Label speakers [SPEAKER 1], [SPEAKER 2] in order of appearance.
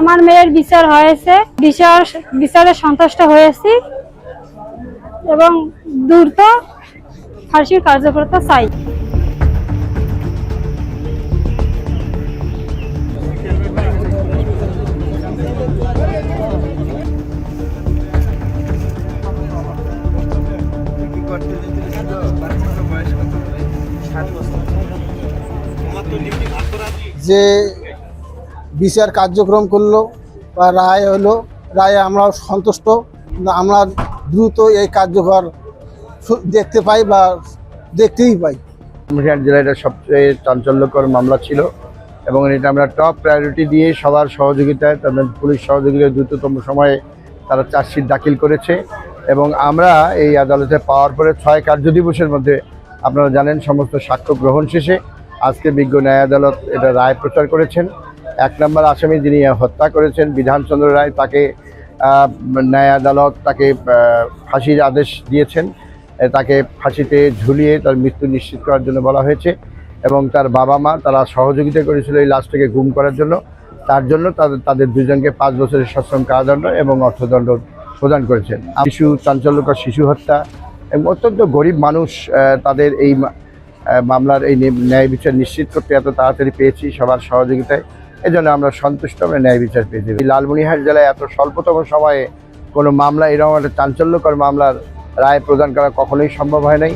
[SPEAKER 1] আমার মেয়ের বিচার হয়েছে, বিচারে সন্তুষ্ট হয়েছি এবং দ্রুত ফাঁসির কার্যকরতা চাই।
[SPEAKER 2] যে বিচার কার্যক্রম করলো বা রায় হলো, রায়ে আমরা সন্তুষ্ট। আমরা দ্রুত এই কার্যকর দেখতে পাই বা দেখতেই পাই।
[SPEAKER 3] জেলায় এটা সবচেয়ে চাঞ্চল্যকর মামলা ছিল এবং এটা আমরা টপ প্রায়োরিটি দিয়ে সবার সহযোগিতায়, তাদের পুলিশ সহযোগিতায় দ্রুততম সময়ে তারা চার্জশিট দাখিল করেছে এবং আমরা এই আদালতে পাওয়ার পরে 6 কার্যদিবসের মধ্যে আপনারা জানেন সমস্ত সাক্ষ্য গ্রহণ শেষে আজকে বিজ্ঞ ন্যায় আদালত এটা রায় প্রচার করেছেন। 1 নম্বর আসামি যিনি হত্যা করেছেন বিধানচন্দ্র রায়, তাকে ন্যায় আদালত তাকে ফাঁসির আদেশ দিয়েছেন। তাকে ফাঁসিতে ঝুলিয়ে তার মৃত্যু নিশ্চিত করার জন্য বলা হয়েছে এবং তার বাবা মা তারা সহযোগিতা করেছিল এই লাশটাকে গুম করার জন্য। তার জন্য তাদের দুজনকে 5 বছরের সশ্রম কারাদণ্ড এবং অর্থদণ্ড প্রদান করেছেন। চাঞ্চল্যকর শিশু হত্যা এবং অত্যন্ত গরিব মানুষ তাদের এই মামলার এই ন্যায় বিচার নিশ্চিত করতে এত তাড়াতাড়ি পেয়েছি সবার সহযোগিতায়। এজন্য আমরা সন্তুষ্ট, আমরা ন্যায় বিচার পেয়েছি। লালমনিরহাট জেলায় এত স্বল্পতম সময়ে কোনো মামলা, এরকম একটা চাঞ্চল্যকর মামলার রায় প্রদান করা কখনোই সম্ভব হয় নাই।